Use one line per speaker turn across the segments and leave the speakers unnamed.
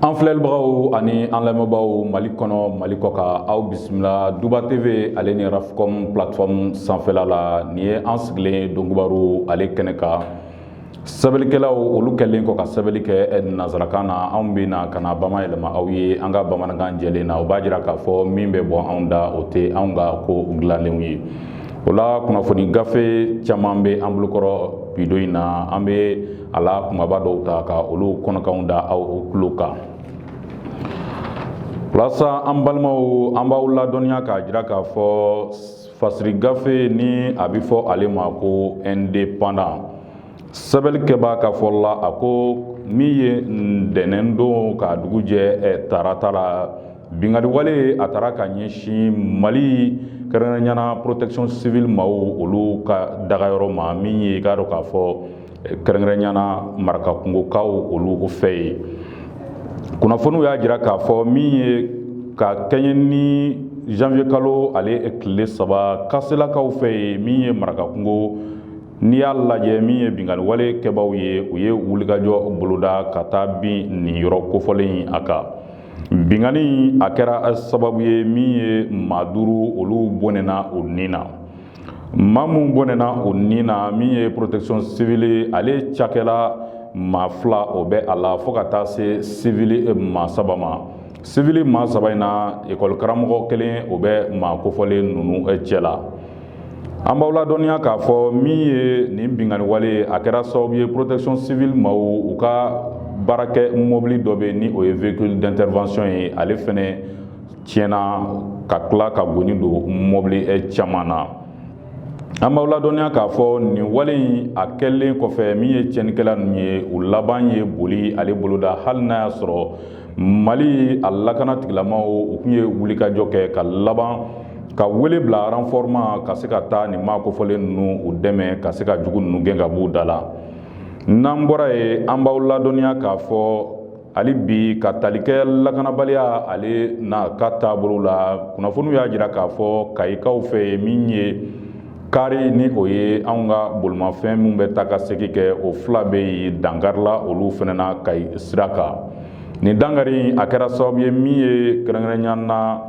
An filɛlibagaw ani an lamɛnbagaw Mali kɔnɔ Mali kɔ kan aw bisimila Duba TV ale ni Rafcom plateforme sanfɛla la ni ye an sigilen Don Kibaru ale kɛnɛ kan sɛbɛlikɛlaw olu kɛlen kɔ ka sɛbɛli kɛ nanzarakan na anw bɛna ka na bamayɛlɛma aw ye an ka bamanankan jɛlen na o b'a jira k'a fɔ min bɛ bɔ anw da o tɛ anw ka ko dilanenw ye o la kunnafoni gafe caman bɛ an bolokɔrɔ bido in na an bɛ a la kumaba dɔw ta ka olu kɔnɔkanw da aw tulo kan. Walasa an balimaw an b'aw ladɔnniya k'a jira k'a fɔ fasiri gafe ni a bɛ fɔ ale ma ko indépendant sɛbɛlikɛbaa ka fɔ la a ko min ye ntɛnɛn don ka dugu jɛ tarata la binganni wale a taara ka ɲɛsin Mali kɛrɛnkɛrɛnnenya protection civile maaw olu ka dagayɔrɔ ma min ye i k'a dɔn k'a fɔ kɛrɛnkɛrɛnnenya marakakungokaw olu fɛ ye. Kunnafoniw y'a jira k'a fɔ min ye ka kɛɲɛ ni janvier kalo ale tile 3 kaselakaw fɛ ye min ye marakakungo n'i y'a lajɛ min ye binganni wale kɛbaaw ye u ye wulikajɔ boloda ka taa bin nin yɔrɔ kofɔlen a kan. Binganni a kɛra sababu ye min ye maa 5 olu bɔnɛna o nin na. Maa mun bɔnɛna o nin na min ye protection civile ale cakɛla maa 2 o bɛ a la fo ka taa se civile maa 3 ma. Civile maa 3 in na école karamɔgɔ kelen o bɛ maa kofɔlen ninnu cɛ la. An b'aw ladɔnniya k'a fɔ min ye nin binganni wale a kɛra sababu ye protection civile maaw u ka baarakɛ mobili dɔ bɛ ni o ye véhicule d'intervention ye ale fɛnɛ tiɲɛna ka tila ka goni don mobili caman na. An b'aw ladɔnniya k'a fɔ nin wale in a kɛlen kɔfɛ min ye tiɲɛnikɛla ninnu ye u laban ye boli ale boloda hali n'a y'a sɔrɔ Mali a lakana tigilamaw u tun ye wulikajɔ kɛ ka laban ka wele bila renforcement ka se ka taa nin maa kofɔlen ninnu u dɛmɛ ka se ka jugu ninnu gɛn ka b'u da la. N'an bɔra ye an b'aw ladɔnniya k'a fɔ hali bi ka tali kɛ lakanabaliya ale n'a ka taabolo la kunnafoniw y'a jira k'a fɔ Kayikaw fɛ min ye kari ni o ye anw ka bolimafɛn min bɛ taa ka segin kɛ o 2 bɛ yen dangarila olu fana na Kayi sira kan. Nin dangari a kɛra sababu ye min ye kɛrɛnkɛrɛnnenya na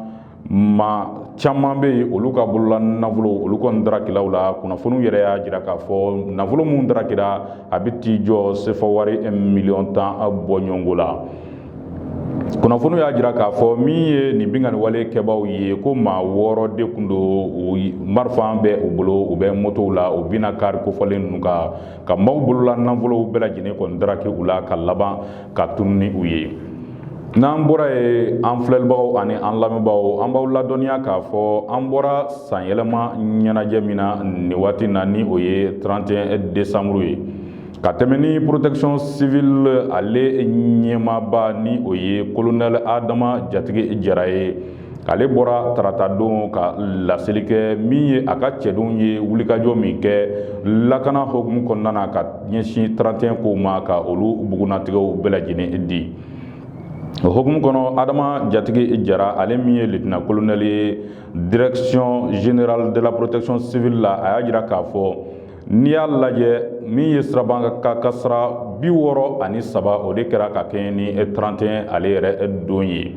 maa caman bɛ yen olu ka bolola nafolo olu kɔni darakiraw la kunnafoniw yɛrɛ y'a jira k'a fɔ nafolo mun darakira a bɛ t'i jɔ CFA wari 1,10,000,000 bɔ ɲɔgɔnko la. Kunnafoniw y'a jira k'a fɔ min ye nin binganni wale kɛbaaw ye ko maa 6 de tun don marifa bɛ u bolo u bɛ motow la u bɛna kari kofɔlen ninnu kan ka maaw bolola nafolow bɛɛ lajɛlen kɔni daraki u la ka laban ka tunu ni u ye. N'an bɔra ye an filɛlibagaw ani an lamɛnbagaw an b'aw ladɔnniya k'a fɔ an bɔra sanyɛlɛma ɲɛnajɛ min na nin waati na ni o ye 31 décembre ye ka tɛmɛ ni protection civile ale ɲɛmaaba ni o ye colonel Adama Jatigi Jara ye ale bɔra tarata don ka laseli kɛ min ye a ka cɛdenw ye wulikajɔ min kɛ lakana hokumu kɔnɔna na ka ɲɛsin 31 kow ma ka olu bugunatigɛw bɛɛ lajɛlen di. O hokumu kɔnɔ Adama Jatigi Jara ale min ye lieutenant colonel ye direction générale de la protection civile la a y'a jira k'a fɔ n'i y'a lajɛ min ye siraban ka kasara 63 o de kɛra ka kɛɲɛ ni 31 ale yɛrɛ don ye.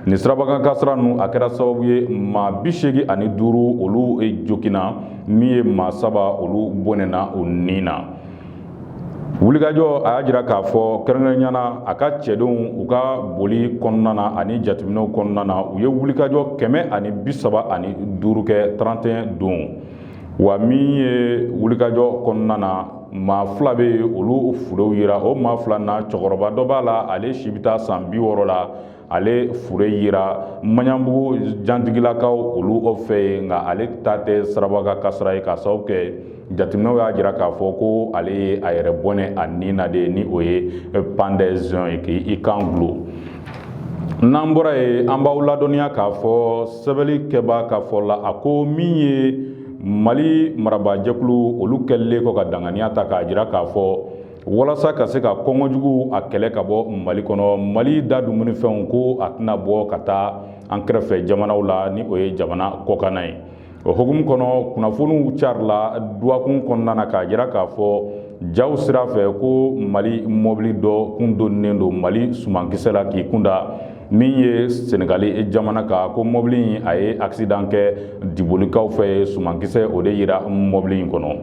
Nin siraban kasara ninnu a kɛra sababu ye maa 85 olu jokina min ye maa 3 olu bɔnɛna o nin na. Wulikajɔ a y'a jira k'a fɔ kɛrɛnkɛrɛnnenya a ka cɛdenw u ka boli kɔnɔna na ani jateminɛw kɔnɔna na u ye wulikajɔ 135 kɛ 31 don wa min ye wulikajɔ kɔnɔna na maa 2 bɛ yen olu furew yira o maa 2 na cɛkɔrɔba dɔ b'a la ale si bɛ taa san 60 la ale fure yira Maɲanbugu jantigilakaw olu fɛ yen nka ale ta tɛ sirabaga kasara ye k'a sababu kɛ jateminɛw y'a jira k'a fɔ ko ale ye a yɛrɛ bɔnɛ a nin na de ni o ye pendaison ye k'i kan gulo. N'an bɔra ye an b'aw ladɔnniya k'a fɔ sɛbɛlikɛbaa ka fɔ la a ko min ye Mali marabaajɛkulu olu kɛlen kɔ ka danganiya ta k'a jira k'a fɔ walasa ka se ka kɔngɔjugu a kɛlɛ ka bɔ Mali kɔnɔ Mali da dumunifɛnw ko a tɛna bɔ ka taa an kɛrɛfɛ jamanaw la ni o ye jamana kɔkanna ye. O hokumu kɔnɔ kunnafoniw carila duwakun kɔnɔna na k'a jira k'a fɔ jaw sira fɛ ko Mali mobili dɔ kun donnen don Mali sumankisɛ la k'i kunda min ye Senegali jamana ka ko mobili a ye accident kɛ dibolikaw fɛ sumankisɛ o de yira mobili in kɔnɔ.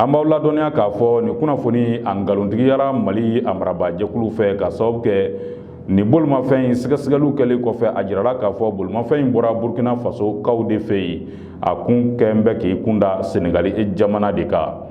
An b'aw ladɔnniya k'a fɔ nin kunnafoni a ngalontigiyara Mali a marabaa jɛkulu fɛ ka sababu kɛ nin bolimafɛn in sɛgɛsɛgɛliw kɛlen kɔfɛ a jirala k'a fɔ bolimafɛn in bɔra Burkina Faso kaw de fɛ yen a kun kɛn bɛ k'i kunda Senegali jamana de kan.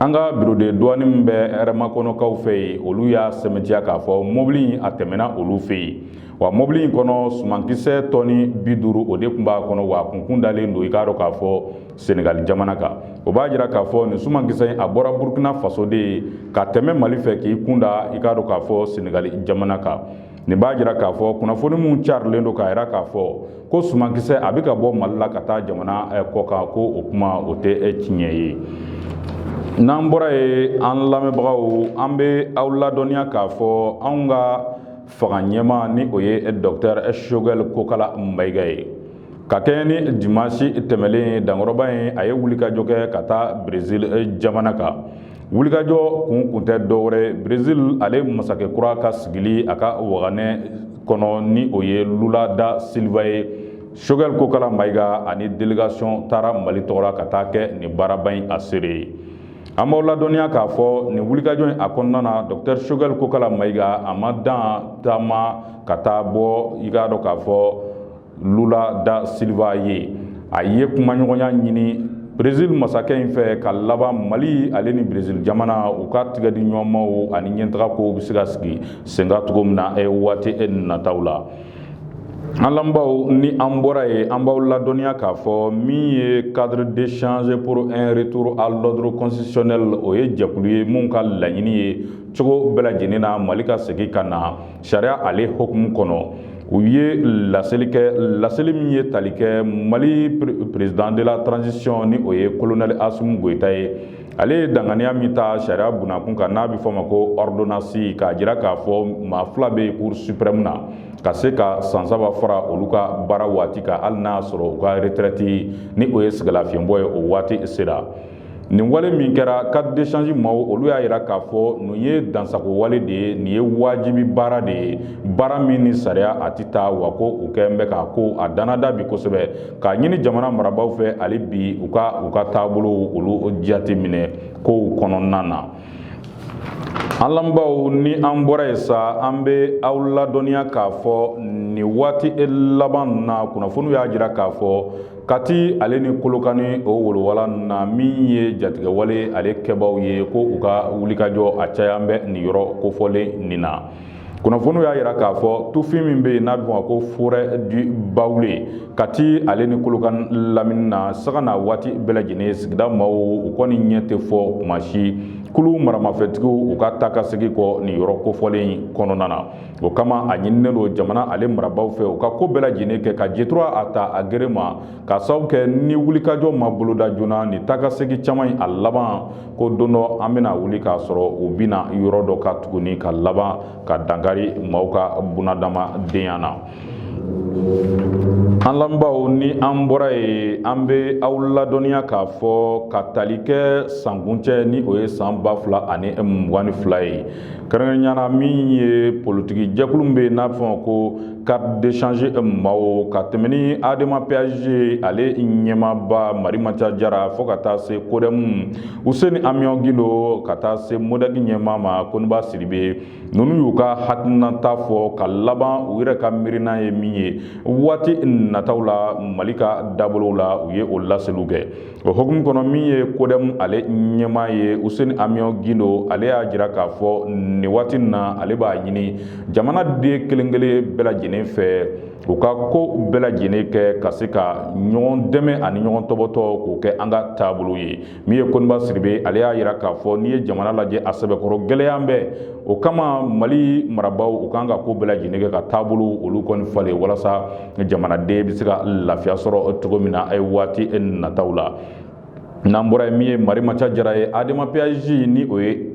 An ka bureau de douane min bɛ Hɛrɛmakɔnɔkaw fɛ yen olu y'a sɛmɛntiya k'a fɔ mobili in a tɛmɛna olu fɛ yen wa mobili in kɔnɔ sumankisɛ tɔni 50 o de tun b'a kɔnɔ wa a kun dalen don i k'a dɔn k'a fɔ Senegali jamana kan. O b'a jira k'a fɔ nin sumankisɛ in a bɔra Burkina Faso de ye ka tɛmɛ Mali fɛ k'i kunda i k'a dɔn k'a fɔ Senegali jamana kan. Nin b'a jira k'a fɔ kunnafoni min carilen don k'a jira k'a fɔ ko sumankisɛ a bɛ ka bɔ Mali la ka taa jamana kɔ kan ko o kuma o tɛ tiɲɛ ye. N'an bɔra ye an lamɛnbagaw an bɛ aw ladɔnniya k'a fɔ anw ka faga ɲɛma ni o ye Dr Choguel Kokala Mayiga ye ka kɛɲɛ ni dimanche tɛmɛlen dankɔrɔba in a ye wulikajɔ kɛ ka taa Brésil jamana kan. Wulikajɔ kun tɛ dɔwɛrɛ Brésil ale masakɛ kura ka sigili a ka waganɛ kɔnɔ ni o ye Lula da Silva ye. Choguel Kokala Mayiga ani délégation taara Mali tɔgɔla ka taa kɛ nin baaraba in a seere ye. An b'aw ladɔnniya k'a fɔ nin wulikajɔ in a kɔnɔna na Dr Choguel Kokala Mayiga a ma dan taama ka taa bɔ i k'a dɔn k'a fɔ Lula da Silva ye. A ye kumaɲɔgɔnya ɲini Brésil masakɛ in fɛ ka laban Mali ale ni Brésil jamana u ka tigɛ di ɲɔgɔnmaw ani ɲɛtaga kow bɛ se ka sigi sen kan cogo min na waati nataw la. An lamɛnbaaw ni an bɔra ye an b'aw ladɔnniya k'a fɔ min ye cadre d'échange pour un retour à l'ordre constitutionnel o ye jɛkulu ye mun ka laɲini ye cogo bɛɛ lajɛlen na Mali ka segin ka na sariya ale hukumu kɔnɔ. U ye laseli kɛ laseli min ye tali kɛ Mali président de la transition ni o ye colonel Assimi Goïta ye. Ale ye danganiya min ta sariya bunakun kan n'a bɛ fɔ ma ko ordonnance k'a jira k'a fɔ maa fila bɛ cour suprême na ka se ka san 3 fara olu ka baara waati kan hali n'a sɔrɔ u ka retraite ni o ye sɛgɛlafiɲɛbɔ ye o waati sera. Nin wale min kɛra cadre d'échange maaw olu y'a jira k'a fɔ nin ye dansago wale de ye nin ye wajibi baara de ye baara min ni sariya a tɛ taa wa ko u kɛn bɛ k'a ko a danada bi kosɛbɛ k'a ɲini jamana marabaaw fɛ hali bi u ka taabolo olu jate minɛ kow kɔnɔna na. An lamɛnbaaw ni an bɔra yen sa an bɛ aw ladɔnniya k'a fɔ nin waati laban na kunnafoniw y'a jira k'a fɔ Kati ale ni Kolokani o wolowala na min ye jatigɛwale ale kɛbaaw ye ko u ka wulikajɔ a cayan bɛ nin yɔrɔ kofɔlen nin na. Kunnafoniw y'a jira k'a fɔ tufin min bɛ yen n'a bɛ fɔ ko forêt du Baoulé Kati ale ni Kolokani lamini na saga n'a waati bɛɛ lajɛlen sigida maaw u kɔni ɲɛ tɛ fɔ kuma si kulu maramafɛntigiw u ka taa ka segin kɔ nin yɔrɔ kofɔlen kɔnɔna na. O kama a ɲininen don jamana ale marabaaw fɛ u ka ko bɛɛ lajɛlen kɛ ka J3 a ta a gere ma ka sababu kɛ ni wulikajɔ ma boloda joona nin taa ka segin caman in a laban ko don dɔ an bɛna wuli k'a sɔrɔ u bɛna yɔrɔ dɔ ka tuguni ka laban ka dankari maaw ka bunadamadenya na. An lamɛnbaaw ni an bɔra ye an bɛ aw ladɔnniya k'a fɔ ka tali kɛ sankuncɛ ni o ye san 2022 ye. Kɛrɛnkɛrɛnnenya min ye politiki jɛkulu min bɛ yen n'a bɛ fɔ ma ko carte d'échange maaw ka tɛmɛ ni Adama PAG ale ɲɛmaaba Marimata Jara fo ka taa se Kodɛmu Useni Amion Gindo ka taa se Modaki ɲɛmaa ma Koniba Sidibe ninnu y'u ka hakilinata fɔ ka laban u yɛrɛ ka miirina ye min ye waati nataw la Mali ka dabolow la u ye o laseliw kɛ. O hukumu kɔnɔ min ye Kodɛmu ale ɲɛmaa ye Useni Amion Gindo ale y'a jira k'a fɔ nin waati na ale b'a ɲini jamana den kelen kelen bɛɛ lajɛlen fɛ u ka ko bɛɛ lajɛlen kɛ ka se ka ɲɔgɔn dɛmɛ ani ɲɔgɔn tɔbɔtɔ k'o kɛ an ka taabolo ye min ye Koniba Sidibe ale y'a jira k'a fɔ n'i ye jamana lajɛ a sɛbɛkɔrɔ gɛlɛya bɛɛ o kama Mali marabaaw u kan ka ko bɛɛ lajɛlen kɛ ka taabolo olu kɔni falen walasa jamanaden bɛ se ka lafiya sɔrɔ cogo min na a ye waati nataw la. n'an bɔra min ye Marimaca Jara ye Adama PAJ ni o ye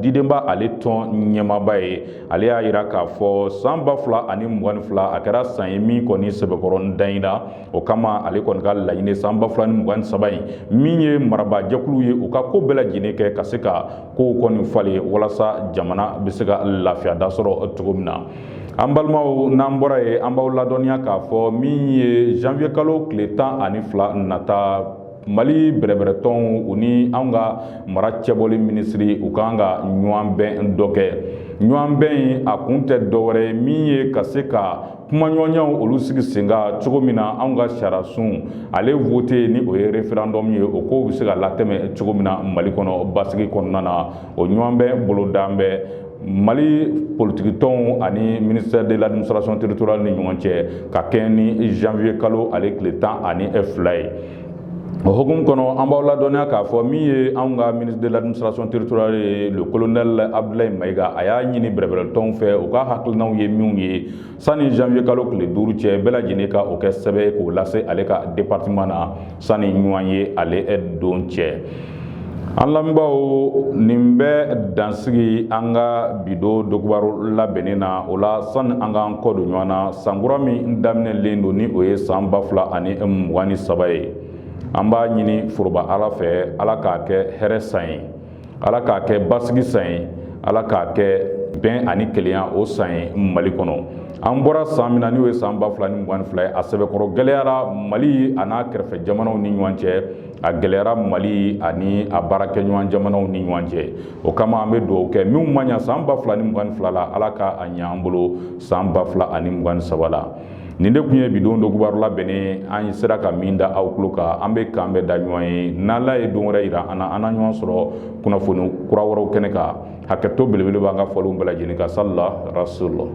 didenba ale tɔn ɲɛmaaba ye ale y'a yira k'a fɔ san 2022 a kɛra san ye min kɔni sɛbɛkɔrɔ dayira o kama ale kɔni ka laɲini san 2023 in min ye marabaa jɛkulu ye u ka ko bɛɛ lajɛlen kɛ ka se ka kow kɔni falen walasa jamana bɛ se ka lafiya da sɔrɔ cogo min na. An balimaw n'an bɔra ye an b'aw ladɔnniya k'a fɔ min ye janvier kalo tile 12 nata Mali bɛrɛbɛrɛtɔnw u ni anw ka mara cɛbɔli minisiri u kan ka ɲɔgɔn bɛn dɔ kɛ. Ɲɔgɔn bɛn in a kun tɛ dɔwɛrɛ ye min ye ka se ka kumaɲɔgɔnyaw olu sigi sen kan cogo min na anw ka sariyasun ale vote ni o ye référendum ye o ko bɛ se ka latɛmɛ cogo min na Mali kɔnɔ basigi kɔnɔna na o ɲɔgɔn bɛn bolodan bɛ Mali politique tɔnw ani ministère de l'administration territoriale ni ɲɔgɔn cɛ ka kɛ ni janvier kalo ale tile 12 ye. O hukumu kɔnɔ an b'aw ladɔnniya k'a fɔ min ye anw ka ministre de l'administration territoriale ye le colonel Abdoulaye Mayiga a y'a ɲini bɛrɛbɛrɛtɔnw fɛ u ka hakilinaw ye minnu ye sani janvier kalo tile 5 cɛ bɛɛ lajɛlen ka o kɛ sɛbɛn k'o lase ale ka département na sani ɲɔgɔn ye ale don cɛ. An lamɛnbaaw nin bɛ dansigi an ka bido dogobaru labɛnni na o la sani an k'an kɔ don ɲɔgɔn na sankura min daminɛlen don ni o ye san 2023 ye. An b'a ɲini foroba Ala fɛ Ala k'a kɛ hɛrɛ san ye Ala k'a kɛ basigi san ye Ala k'a kɛ bɛn ani kelenya o san ye Mali kɔnɔ. An bɔra san min na n'o ye san 2022 ye a sɛbɛkɔrɔ gɛlɛyara Mali a n'a kɛrɛfɛ jamanaw ni ɲɔgɔn cɛ a gɛlɛyara Mali ani a baarakɛɲɔgɔn jamanaw ni ɲɔgɔn cɛ o kama an bɛ dugawu kɛ minnu ma ɲa san 2022 la Ala ka a ɲɛ an bolo san 2023 la. Nin de kun ye bidon dogobaru labɛnnen an sera ka min da aw tulo kan an bɛ k'an bɛ da ɲɔgɔn ye n'Ala ye don wɛrɛ yira an na an na ɲɔgɔn sɔrɔ kunnafoni kura wɛrɛw kɛnɛ kan hakɛto belebele b'an ka fɔliw bɛɛ lajɛlen kan salila rasul